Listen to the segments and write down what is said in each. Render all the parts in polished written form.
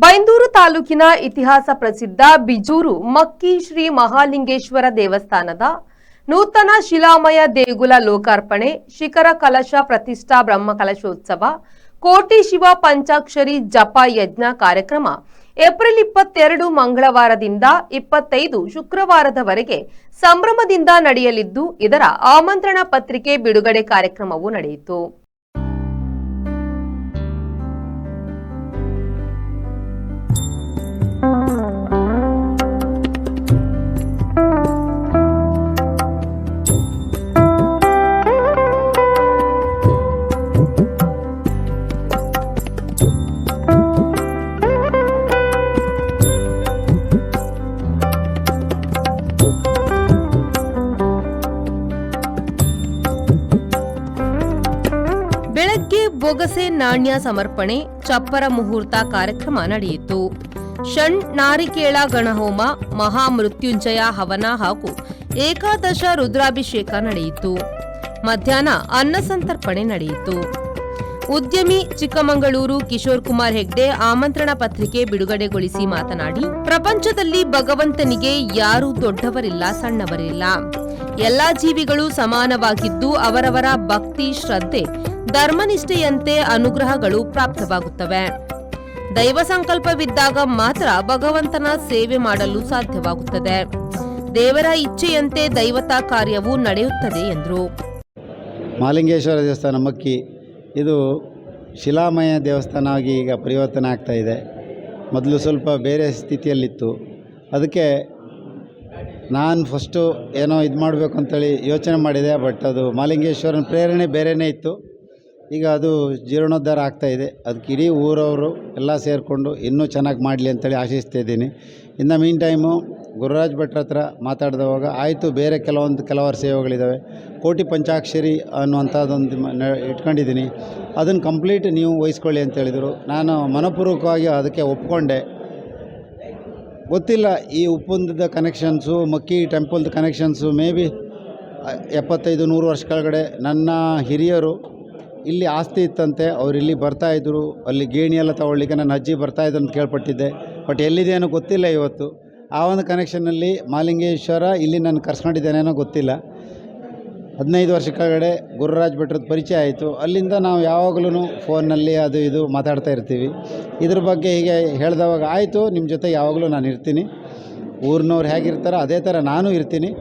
ಬೈಂದೂರು ತಾಲೂಕಿನ ಇತಿಹಾಸ ಪ್ರಸಿದ್ಧ ಬಿಜೂರು ಮಕ್ಕಿ ಶ್ರೀ ಮಹಾಲಿಂಗೇಶ್ವರ ದೇವಸ್ಥಾನದ ನೂತನ ಶಿಲಾಮಯ ದೇಗುಲ ಲೋಕಾರ್ಪಣೆ, ಶಿಖರ ಕಲಶ ಪ್ರತಿಷ್ಠಾ ಬ್ರಹ್ಮಕಲಶೋತ್ಸವ, ಕೋಟಿ ಶಿವ ಪಂಚಾಕ್ಷರಿ ಜಪ ಯಜ್ಞ ಕಾರ್ಯಕ್ರಮ ಏಪ್ರಿಲ್ 22 ಮಂಗಳವಾರದಿಂದ 25 ಶುಕ್ರವಾರದವರೆಗೆ ಸಂಭ್ರಮದಿಂದ ನಡೆಯಲಿದ್ದು, ಇದರ ಆಮಂತ್ರಣ ಪತ್ರಿಕೆ ಬಿಡುಗಡೆ ಕಾರ್ಯಕ್ರಮವು ನಡೆಯಿತು. ಬೆಳಗ್ಗೆ ಬೊಗಸೆ ನಾಣ್ಯ ಸಮರ್ಪಣೆ, ಚಪ್ಪರ ಮುಹೂರ್ತ ಕಾರ್ಯಕ್ರಮ ನಡೆಯಿತು. ಷಣ್ ನಾರಿಕೇಳ ಗಣಹೋಮ, ಮಹಾಮೃತ್ಯುಂಜಯ ಹವನ ಹಾಗೂ ಏಕಾದಶ ರುದ್ರಾಭಿಷೇಕ ನಡೆಯಿತು. ಮಧ್ಯಾಹ್ನ ಅನ್ನ ಸಂತರ್ಪಣೆ ನಡೆಯಿತು. ಉದ್ಯಮಿ ಚಿಕ್ಕಮಗಳೂರು ಕಿಶೋರ್ ಕುಮಾರ್ ಹೆಗ್ಡೆ ಆಮಂತ್ರಣ ಪತ್ರಿಕೆ ಬಿಡುಗಡೆಗೊಳಿಸಿ ಮಾತನಾಡಿ, ಪ್ರಪಂಚದಲ್ಲಿ ಭಗವಂತನಿಗೆ ಯಾರೂ ದೊಡ್ಡವರಿಲ್ಲ, ಸಣ್ಣವರಿಲ್ಲ. ಎಲ್ಲಾ ಜೀವಿಗಳು ಸಮಾನವಾಗಿದ್ದು ಅವರವರ ಭಕ್ತಿ, ಶ್ರದ್ಧೆ, ಧರ್ಮನಿಷ್ಠೆಯಂತೆ ಅನುಗ್ರಹಗಳು ಪ್ರಾಪ್ತವಾಗುತ್ತವೆ. ದೈವ ಸಂಕಲ್ಪವಿದ್ದಾಗ ಮಾತ್ರ ಭಗವಂತನ ಸೇವೆ ಮಾಡಲು ಸಾಧ್ಯವಾಗುತ್ತದೆ. ದೇವರ ಇಚ್ಛೆಯಂತೆ ದೈವತಾ ಕಾರ್ಯವು ನಡೆಯುತ್ತದೆ ಎಂದರು. ಮಹಾಲಿಂಗೇಶ್ವರ ದೇವಸ್ಥಾನ ಮಕ್ಕಿ ಇದು ಶಿಲಾಮಯ ದೇವಸ್ಥಾನ ಆಗಿ ಈಗ ಪರಿವರ್ತನೆ ಆಗ್ತಾ ಇದೆ. ಮೊದಲು ಸ್ವಲ್ಪ ಬೇರೆ ಸ್ಥಿತಿಯಲ್ಲಿತ್ತು. ಅದಕ್ಕೆ ನಾನು ಫಸ್ಟು ಏನೋ ಇದು ಮಾಡಬೇಕು ಅಂತೇಳಿ ಯೋಚನೆ ಮಾಡಿದೆ. ಬಟ್ ಅದು ಮಹಾಲಿಂಗೇಶ್ವರನ ಪ್ರೇರಣೆ ಬೇರೆಯೇ ಇತ್ತು. ಈಗ ಅದು ಜೀರ್ಣೋದ್ಧಾರ ಆಗ್ತಾಯಿದೆ. ಅದಕ್ಕೆ ಇಡೀ ಊರವರು ಎಲ್ಲ ಸೇರಿಕೊಂಡು ಇನ್ನೂ ಚೆನ್ನಾಗಿ ಮಾಡಲಿ ಅಂತೇಳಿ ಆಶಿಸ್ತಾ ಇದ್ದೀನಿ. ಇನ್ನು ಮೀನ್ ಟೈಮು ಗುರುರಾಜ್ ಭಟ್ರ ಹತ್ರ ಮಾತಾಡಿದವಾಗ ಆಯಿತು, ಬೇರೆ ಕೆಲವಾರು ಸೇವೆಗಳಿದ್ದಾವೆ, ಕೋಟಿ ಪಂಚಾಕ್ಷರಿ ಅನ್ನುವಂಥದ್ದೊಂದು ಇಟ್ಕೊಂಡಿದ್ದೀನಿ, ಅದನ್ನು ಕಂಪ್ಲೀಟ್ ನೀವು ವಹಿಸ್ಕೊಳ್ಳಿ ಅಂತೇಳಿದರು. ನಾನು ಮನಪೂರ್ವಕವಾಗಿ ಅದಕ್ಕೆ ಒಪ್ಕೊಂಡೆ. ಗೊತ್ತಿಲ್ಲ, ಈ ಉಪ್ಪುಂದದ connections, Makki ಟೆಂಪಲ್ದು connections may be 75-100 ವರ್ಷ ಕೆಳಗಡೆ ನನ್ನ ಹಿರಿಯರು ಇಲ್ಲಿ ಆಸ್ತಿ ಇತ್ತಂತೆ, ಅವರು ಇಲ್ಲಿ ಬರ್ತಾಯಿದ್ರು. ಅಲ್ಲಿ ಗೇಣಿ ಎಲ್ಲ ತಗೊಳ್ಳಿಕ್ಕೆ ನನ್ನ ಅಜ್ಜಿ ಬರ್ತಾಯಿದ್ರು ಅಂತ ಕೇಳ್ಪಟ್ಟಿದ್ದೆ. ಬಟ್ ಎಲ್ಲಿದೆ ಏನೋ ಗೊತ್ತಿಲ್ಲ. ಇವತ್ತು ಆ ಒಂದು ಕನೆಕ್ಷನ್ನಲ್ಲಿ ಮಹಾಲಿಂಗೇಶ್ವರ ಇಲ್ಲಿ ನಾನು ಕರ್ಸ್ಕೊಂಡಿದ್ದೇನೇನೋ ಗೊತ್ತಿಲ್ಲ. 15 ವರ್ಷ ಕೆಳಗಡೆ ಗುರುರಾಜ್ ಭಟ್ರದ್ದು ಪರಿಚಯ ಆಯಿತು. ಅಲ್ಲಿಂದ ನಾವು ಯಾವಾಗಲೂ ಫೋನ್ನಲ್ಲಿ ಅದು ಇದು ಮಾತಾಡ್ತಾ ಇರ್ತೀವಿ. ಇದ್ರ ಬಗ್ಗೆ ಹೀಗೆ ಹೇಳಿದವಾಗ ಆಯಿತು, ನಿಮ್ಮ ಜೊತೆ ಯಾವಾಗಲೂ ನಾನು ಇರ್ತೀನಿ, ಊರಿನವ್ರು ಹೇಗಿರ್ತಾರೋ ಅದೇ ಥರ ನಾನು ಇರ್ತೀನಿ.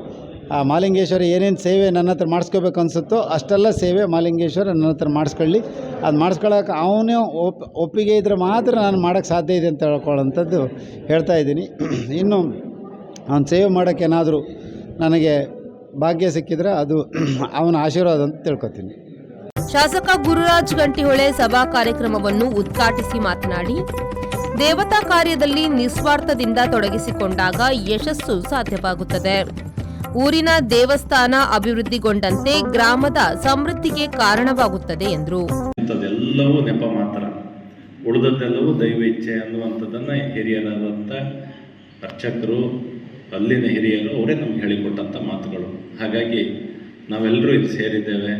ಆ ಮಹಾಲಿಂಗೇಶ್ವರ ಏನೇನು ಸೇವೆ ನನ್ನ ಹತ್ರ ಮಾಡಿಸ್ಕೋಬೇಕು ಅನಿಸುತ್ತೋ ಅಷ್ಟೆಲ್ಲ ಸೇವೆ ಮಹಾಲಿಂಗೇಶ್ವರ ನನ್ನ ಹತ್ರ ಮಾಡಿಸ್ಕೊಳ್ಳಿ. ಅದು ಮಾಡಿಸ್ಕೊಳ್ಳೋಕೆ ಅವನೇ ಒಪ್ಪಿಗೆ ಇದ್ದರೆ ಮಾತ್ರ ನಾನು ಮಾಡೋಕ್ಕೆ ಸಾಧ್ಯ ಇದೆ ಅಂತ ಹೇಳ್ಕೊಳ್ಳೋಂಥದ್ದು ಹೇಳ್ತಾ ಇದ್ದೀನಿ. ಇನ್ನು ಅವನ ಸೇವೆ ಮಾಡೋಕ್ಕೆ ಏನಾದರೂ ನನಗೆ ಭಾಗ್ಯ ಸಿಕ್ಕಿದ್ರೆ ಅದು ಅವನ ಆಶೀರ್ವಾದ ಅಂತ ತಿಳ್ಕೊತೀನಿ. ಶಾಸಕ ಗುರುರಾಜ್ ಗಂಟಿಹೊಳೆ ಸಭಾ ಕಾರ್ಯಕ್ರಮವನ್ನು ಉದ್ಘಾಟಿಸಿ ಮಾತನಾಡಿ, ದೇವತಾ ಕಾರ್ಯದಲ್ಲಿ ನಿಸ್ವಾರ್ಥದಿಂದ ತೊಡಗಿಸಿಕೊಂಡಾಗ ಯಶಸ್ಸು ಸಾಧ್ಯವಾಗುತ್ತದೆ. ಊರಿನ ದೇವಸ್ಥಾನ ಅಭಿವೃದ್ಧಿಗೊಂಡಂತೆ ಗ್ರಾಮದ ಸಮೃದ್ಧಿಗೆ ಕಾರಣವಾಗುತ್ತದೆ ಎಂದರು. ಎಲ್ಲವೂ ನೆಪ ಮಾತ್ರ, ಉಳಿದದ್ದೆಲ್ಲವೂ ದೈವ ಇಚ್ಛೆ ಅನ್ನುವಂಥದ್ದನ್ನು ಹಿರಿಯರಾದಂಥ ಅರ್ಚಕರು, ಅಲ್ಲಿನ ಹಿರಿಯರು ಅವರೇ ನಮ್ಗೆ ಹೇಳಿಕೊಟ್ಟಂಥ ಮಾತುಗಳು. ಹಾಗಾಗಿ ನಾವೆಲ್ಲರೂ ಇಲ್ಲಿ ಸೇರಿದ್ದೇವೆ.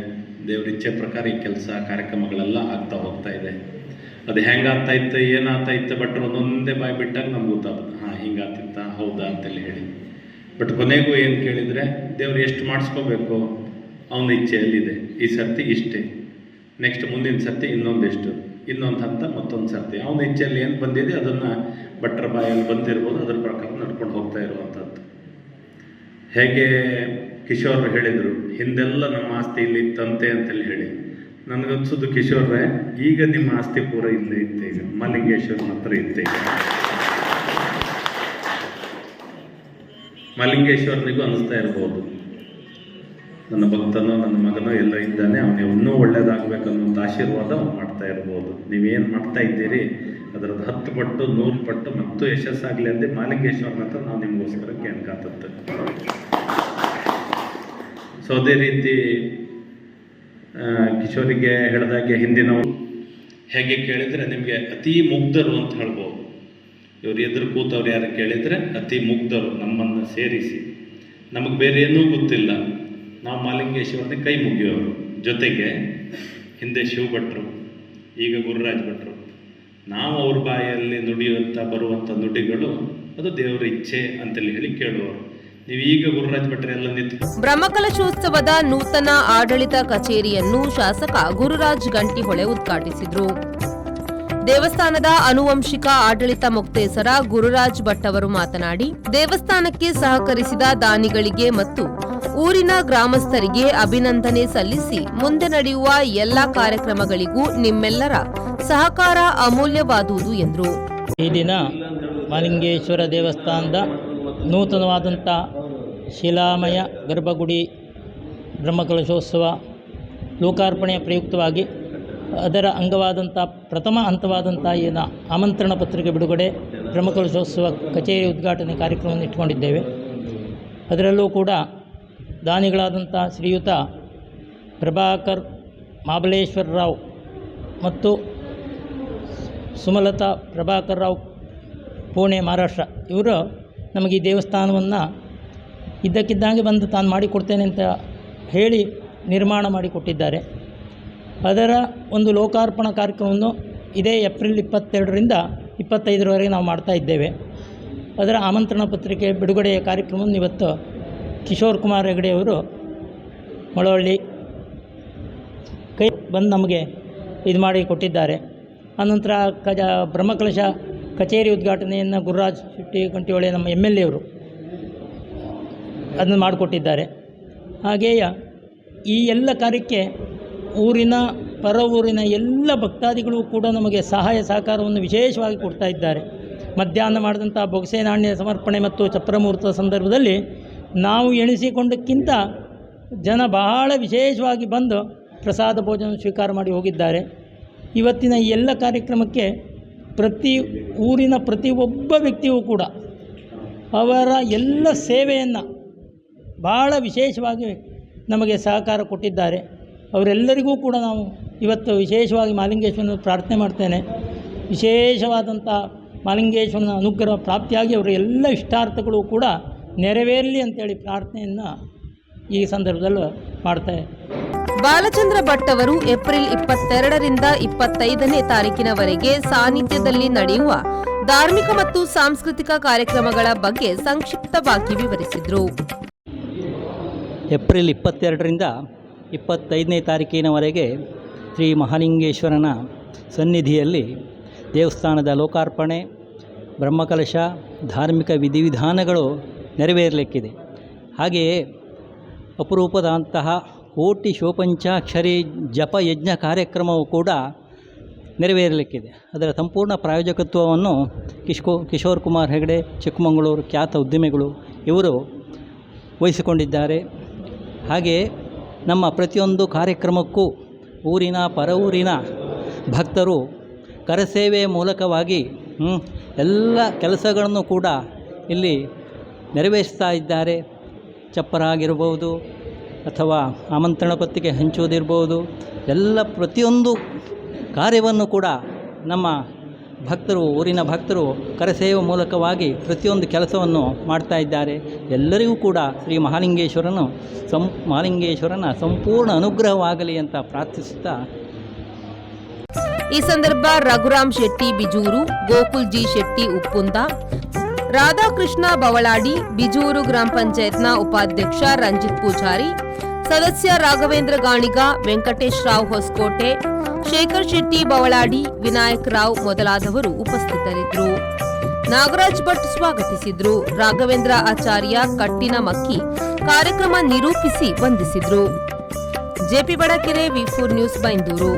ದೇವ್ರ ಇಚ್ಛೆ ಪ್ರಕಾರ ಈ ಕೆಲಸ ಕಾರ್ಯಕ್ರಮಗಳೆಲ್ಲ ಆಗ್ತಾ ಹೋಗ್ತಾ ಇದೆ. ಅದು ಹೆಂಗಾಗ್ತಾ ಇತ್ತು, ಏನಾಗ್ತಾ ಇತ್ತು, ಬಟ್ ಒಂದೊಂದೇ ಬಾಯಿ ಬಿಟ್ಟಾಗ ನಮ್ಗೆ ಗೊತ್ತಾಗುತ್ತೆ, ಹಾಂ ಹಿಂಗಾಗ್ತಿತ್ತ, ಹೌದಾ ಅಂತೇಳಿ ಹೇಳಿ. ಬಟ್ ಕೊನೆಗೂ ಏನು ಕೇಳಿದರೆ, ದೇವ್ರು ಎಷ್ಟು ಮಾಡಿಸ್ಕೋಬೇಕು ಅವನ ಇಚ್ಛೆಯಲ್ಲಿದೆ. ಈ ಸರ್ತಿ ಇಷ್ಟೇ, ನೆಕ್ಸ್ಟ್ ಮುಂದಿನ ಸರ್ತಿ ಇನ್ನೊಂದಿಷ್ಟು, ಇನ್ನೊಂದು ಹಂತ ಮತ್ತೊಂದು ಸರ್ತಿ. ಅವನ ಇಚ್ಛೆಯಲ್ಲಿ ಏನು ಬಂದಿದೆ ಅದನ್ನು ಭಟ್ರ ಬಾಯಲ್ಲಿ ಬಂದಿರ್ಬೋದು, ಅದರ ಪ್ರಕಾರ ನಡ್ಕೊಂಡು ಹೋಗ್ತಾ ಇರುವಂಥದ್ದು. ಹೇಗೆ ಕಿಶೋರ್ ಹೇಳಿದರು, ಹಿಂದೆಲ್ಲ ನಮ್ಮ ಆಸ್ತಿ ಇಲ್ಲಿ ಇತ್ತಂತೆ ಅಂತೇಳಿ ಹೇಳಿ. ನನಗನ್ಸೋದು ಕಿಶೋರ್ರೆ, ಈಗ ನಿಮ್ಮ ಆಸ್ತಿ ಪೂರ ಇಲ್ಲೇ ಇತ್ತು, ಈಗ ಮಹಾಲಿಂಗೇಶ್ವರನ ಹತ್ರ ಇತ್ತು. ಮಹಾಲಿಂಗೇಶ್ವರನಿಗೂ ಅನ್ನಿಸ್ತಾ ಇರ್ಬೋದು, ನನ್ನ ಭಕ್ತನೋ ನನ್ನ ಮಗನೋ ಎಲ್ಲ ಇದ್ದಾನೆ, ಅವನಿಗೆ ಇನ್ನೂ ಒಳ್ಳೇದಾಗಬೇಕನ್ನೋಂಥ ಆಶೀರ್ವಾದ ಅವ್ನು ಮಾಡ್ತಾ ಇರ್ಬೋದು. ನೀವೇನು ಮಾಡ್ತಾ ಇದ್ದೀರಿ ಅದರದ್ದು 10 ಪಟ್ಟು 100 ಪಟ್ಟು ಮತ್ತು ಯಶಸ್ಸಾಗಲಿ ಅಂದೆ ಮಹಾಲಿಂಗೇಶ್ವರನ ಹತ್ರ ನಾವು ನಿಮಗೋಸ್ಕರ ಕೇಳ್ಕಾತದ್ದು. ಸೊ ಅದೇ ರೀತಿ ಕಿಶೋರಿಗೆ ಹೇಳಿದಾಗೆ ಹಿಂದಿನವರು ಹೇಗೆ ಕೇಳಿದರೆ ನಿಮಗೆ ಅತೀ ಮುಗ್ಧರು ಅಂತ ಹೇಳ್ಬೋದು. ಇವರು ಎದುರು ಕೂತವ್ರು ಯಾರು ಕೇಳಿದರೆ ಅತಿ ಮುಗ್ಧರು, ನಮ್ಮನ್ನು ಸೇರಿಸಿ. ನಮಗೆ ಬೇರೆ ಏನೂ ಗೊತ್ತಿಲ್ಲ, ನಾವು ಮಹಾಲಿಂಗೇಶ್ವರನ ಕೈ ಮುಗಿಯೋರು. ಜೊತೆಗೆ ಹಿಂದೆ ಶಿವ ಭಟ್ರು, ಈಗ ಗುರುರಾಜ್ ಭಟ್ರು, ನಾವು ಅವ್ರ ಬಾಯಲ್ಲಿ ನುಡಿಯುವಂಥ ಬರುವಂಥ ನುಡಿಗಳು ಅದು ದೇವರ ಇಚ್ಛೆ ಅಂತೇಳಿ ಹೇಳಿ ಕೇಳುವರು. ನೀವು ಈಗ ಗುರುರಾಜ್ ಭಟ್ರೆ ಎಲ್ಲ ನಿಂತು ಬ್ರಹ್ಮಕಲಶೋತ್ಸವದ ನೂತನ ಆಡಳಿತ ಕಚೇರಿಯನ್ನು ಶಾಸಕ ಗುರುರಾಜ್ ಗಂಟಿಹೊಳೆ ಉದ್ಘಾಟಿಸಿದರು. ದೇವಸ್ಥಾನದ ಆನುವಂಶಿಕ ಆಡಳಿತ ಮುಕ್ತೇಸರ ಗುರುರಾಜ್ ಭಟ್ ಅವರು ಮಾತನಾಡಿ, ದೇವಸ್ಥಾನಕ್ಕೆ ಸಹಕರಿಸಿದ ದಾನಿಗಳಿಗೆ ಮತ್ತು ಊರಿನ ಗ್ರಾಮಸ್ಥರಿಗೆ ಅಭಿನಂದನೆ ಸಲ್ಲಿಸಿ ಮುಂದೆ ನಡೆಯುವ ಎಲ್ಲ ಕಾರ್ಯಕ್ರಮಗಳಿಗೂ ನಿಮ್ಮೆಲ್ಲರ ಸಹಕಾರ ಅಮೂಲ್ಯವಾದುದು ಎಂದರು. ಈ ದಿನ ಮಹಾಲಿಂಗೇಶ್ವರ ದೇವಸ್ಥಾನದ ನೂತನವಾದಂಥ ಶಿಲಾಮಯ ಗರ್ಭಗುಡಿ ಬ್ರಹ್ಮಕಲಶೋತ್ಸವ ಲೋಕಾರ್ಪಣೆಯ ಪ್ರಯುಕ್ತವಾಗಿ ಅದರ ಅಂಗವಾದಂಥ ಪ್ರಥಮ ಹಂತವಾದಂಥ ಏನು ಆಮಂತ್ರಣ ಪತ್ರಿಕೆ ಬಿಡುಗಡೆ, ಬ್ರಹ್ಮಕಲಶೋತ್ಸವ ಕಚೇರಿ ಉದ್ಘಾಟನೆ ಕಾರ್ಯಕ್ರಮವನ್ನು ಇಟ್ಟುಕೊಂಡಿದ್ದೇವೆ. ಅದರಲ್ಲೂ ಕೂಡ ದಾನಿಗಳಾದಂಥ ಶ್ರೀಯುತ ಪ್ರಭಾಕರ್ ಮಹಾಬಲೇಶ್ವರ ರಾವ್ ಮತ್ತು ಸುಮಲತಾ ಪ್ರಭಾಕರ್ ರಾವ್ ಪುಣೆ ಮಹಾರಾಷ್ಟ್ರ, ಇವರು ನಮಗೆ ಈ ದೇವಸ್ಥಾನವನ್ನು ಇದ್ದಕ್ಕಿದ್ದಂಗೆ ಬಂದು ತಾನು ಮಾಡಿಕೊಡ್ತೇನೆ ಅಂತ ಹೇಳಿ ನಿರ್ಮಾಣ ಮಾಡಿಕೊಟ್ಟಿದ್ದಾರೆ. ಅದರ ಒಂದು ಲೋಕಾರ್ಪಣಾ ಕಾರ್ಯಕ್ರಮವನ್ನು ಇದೇ ಏಪ್ರಿಲ್ 22ರಿಂದ 25ರವರೆಗೆ ನಾವು ಮಾಡ್ತಾ ಇದ್ದೇವೆ. ಅದರ ಆಮಂತ್ರಣ ಪತ್ರಿಕೆ ಬಿಡುಗಡೆಯ ಕಾರ್ಯಕ್ರಮವನ್ನು ಇವತ್ತು ಕಿಶೋರ್ ಕುಮಾರ್ ಹೆಗಡೆಯವರು ಮಳವಳ್ಳಿ ಕೈ ಬಂದು ನಮಗೆ ಇದು ಮಾಡಿ ಕೊಟ್ಟಿದ್ದಾರೆ. ಆನಂತರ ಬ್ರಹ್ಮಕಲಶ ಕಚೇರಿ ಉದ್ಘಾಟನೆಯನ್ನು ಗುರುರಾಜ್ ಶೆಟ್ಟಿ ಗಂಟಿಹೊಳೆ ನಮ್ಮ MLA ಅವರು ಅದನ್ನು ಮಾಡಿಕೊಟ್ಟಿದ್ದಾರೆ. ಹಾಗೆಯೇ ಈ ಎಲ್ಲ ಕಾರ್ಯಕ್ಕೆ ಊರಿನ ಪರ ಊರಿನ ಎಲ್ಲ ಭಕ್ತಾದಿಗಳು ಕೂಡ ನಮಗೆ ಸಹಾಯ ಸಹಕಾರವನ್ನು ವಿಶೇಷವಾಗಿ ಕೊಡ್ತಾ ಇದ್ದಾರೆ. ಮಧ್ಯಾಹ್ನ ಮಾಡಿದಂಥ ಬೊಗಸೆ ನಾಣ್ಯ ಸಮರ್ಪಣೆ ಮತ್ತು ಚಪ್ರಮುಹೂರ್ತದ ಸಂದರ್ಭದಲ್ಲಿ ನಾವು ಎಣಿಸಿಕೊಂಡಕ್ಕಿಂತ ಜನ ಬಹಳ ವಿಶೇಷವಾಗಿ ಬಂದು ಪ್ರಸಾದ ಭೋಜನ ಸ್ವೀಕಾರ ಮಾಡಿ ಹೋಗಿದ್ದಾರೆ. ಇವತ್ತಿನ ಈ ಎಲ್ಲ ಕಾರ್ಯಕ್ರಮಕ್ಕೆ ಪ್ರತಿ ಊರಿನ ಪ್ರತಿಯೊಬ್ಬ ವ್ಯಕ್ತಿಯೂ ಕೂಡ ಅವರ ಎಲ್ಲ ಸೇವೆಯನ್ನು ಭಾಳ ವಿಶೇಷವಾಗಿ ನಮಗೆ ಸಹಕಾರ ಕೊಟ್ಟಿದ್ದಾರೆ. ಅವರೆಲ್ಲರಿಗೂ ಕೂಡ ನಾವು ಇವತ್ತು ವಿಶೇಷವಾಗಿ ಮಹಾಲಿಂಗೇಶ್ವರನ ಪ್ರಾರ್ಥನೆ ಮಾಡ್ತೇನೆ. ವಿಶೇಷವಾದಂಥ ಮಹಾಲಿಂಗೇಶ್ವರನ ಅನುಗ್ರಹ ಪ್ರಾಪ್ತಿಯಾಗಿ ಅವರ ಎಲ್ಲ ಇಷ್ಟಾರ್ಥಗಳು ಕೂಡ ನೆರವೇರಲಿ ಅಂತೇಳಿ ಪ್ರಾರ್ಥನೆಯನ್ನು ಈ ಸಂದರ್ಭದಲ್ಲಿ ಮಾಡ್ತಾರೆ. ಬಾಲಚಂದ್ರ ಭಟ್ ಅವರು ಏಪ್ರಿಲ್ 22ರಿಂದ 25ನೇ ತಾರೀಕಿನವರೆಗೆ ಸಾನ್ನಿಧ್ಯದಲ್ಲಿ ನಡೆಯುವ ಧಾರ್ಮಿಕ ಮತ್ತು ಸಾಂಸ್ಕೃತಿಕ ಕಾರ್ಯಕ್ರಮಗಳ ಬಗ್ಗೆ ಸಂಕ್ಷಿಪ್ತವಾಗಿ ವಿವರಿಸಿದರು. ಏಪ್ರಿಲ್ 22ರಿಂದ 25ನೇ ತಾರೀಕಿನವರೆಗೆ ಶ್ರೀ ಮಹಾಲಿಂಗೇಶ್ವರನ ಸನ್ನಿಧಿಯಲ್ಲಿ ದೇವಸ್ಥಾನದ ಲೋಕಾರ್ಪಣೆ, ಬ್ರಹ್ಮಕಲಶ, ಧಾರ್ಮಿಕ ವಿಧಿವಿಧಾನಗಳು ನೆರವೇರಲಿಕ್ಕಿದೆ. ಹಾಗೆಯೇ ಅಪರೂಪದಂತಹ ಕೋಟಿ ಶೋಪಂಚಾಕ್ಷರಿ ಜಪ ಯಜ್ಞ ಕಾರ್ಯಕ್ರಮವು ಕೂಡ ನೆರವೇರಲಿಕ್ಕಿದೆ. ಅದರ ಸಂಪೂರ್ಣ ಪ್ರಾಯೋಜಕತ್ವವನ್ನು ಕಿಶೋರ್ ಕುಮಾರ್ ಹೆಗಡೆ, ಚಿಕ್ಕಮಗಳೂರು ಖ್ಯಾತ ಉದ್ಯಮಿಗಳು ಇವರು ವಹಿಸಿಕೊಂಡಿದ್ದಾರೆ. ಹಾಗೆಯೇ ನಮ್ಮ ಪ್ರತಿಯೊಂದು ಕಾರ್ಯಕ್ರಮಕ್ಕೂ ಊರಿನ ಪರ ಊರಿನ ಭಕ್ತರು ಕರಸೇವೆಯ ಮೂಲಕವಾಗಿ ಎಲ್ಲ ಕೆಲಸಗಳನ್ನು ಕೂಡ ಇಲ್ಲಿ ನೆರವೇರಿಸ್ತಾ ಇದ್ದಾರೆ. ಚಪ್ಪರ ಆಗಿರ್ಬೋದು ಅಥವಾ ಆಮಂತ್ರಣ ಪತ್ರಿಕೆ ಹಂಚುವುದಿರ್ಬೋದು, ಎಲ್ಲ ಪ್ರತಿಯೊಂದು ಕಾರ್ಯವನ್ನು ಕೂಡ ನಮ್ಮ ಭಕ್ತರು, ಊರಿನ ಭಕ್ತರು ಕರಸೇವೆ ಮೂಲಕವಾಗಿ ಪ್ರತಿಯೊಂದು ಕೆಲಸವನ್ನು ಮಾಡ್ತಾ ಇದ್ದಾರೆ. ಎಲ್ಲರಿಗೂ ಕೂಡ ಶ್ರೀ ಮಹಾಲಿಂಗೇಶ್ವರನ ಸಂಪೂರ್ಣ ಅನುಗ್ರಹವಾಗಲಿ ಅಂತ ಪ್ರಾರ್ಥಿಸುತ್ತಾ ಈ ಸಂದರ್ಭ ರಘುರಾಮ್ ಶೆಟ್ಟಿ ಬಿಜೂರು, ಗೋಕುಲ್ ಜಿ ಶೆಟ್ಟಿ ಉಪ್ಪುಂದ, ರಾಧಾಕೃಷ್ಣ ಬವಳಾಡಿ, ಬಿಜೂರು ಗ್ರಾಮ ಪಂಚಾಯತ್ನ ಉಪಾಧ್ಯಕ್ಷ ರಂಜಿತ್ ಪೂಜಾರಿ, ಸದಸ್ಯ ರಾಘವೇಂದ್ರ ಗಾಣಿಗ, ವೆಂಕಟೇಶ್ ರಾವ್ ಹೊಸಕೋಟೆ, ಶೇಖರ್ ಶೆಟ್ಟಿ ಬವಳಾಡಿ, ವಿನಾಯಕ್ ರಾವ್ ಮೊದಲಾದವರು ಉಪಸ್ಥಿತರಿದ್ದರು. ನಾಗರಾಜ್ ಭಟ್ ಸ್ವಾಗತಿಸಿದ್ರು. ರಾಘವೇಂದ್ರ ಆಚಾರ್ಯ ಕಟ್ಟಿನ ಮಕ್ಕಿ ಕಾರ್ಯಕ್ರಮ ನಿರೂಪಿಸಿ ವಂದಿಸಿದ್ರು. JP Badakere, V4 news, Byndoor.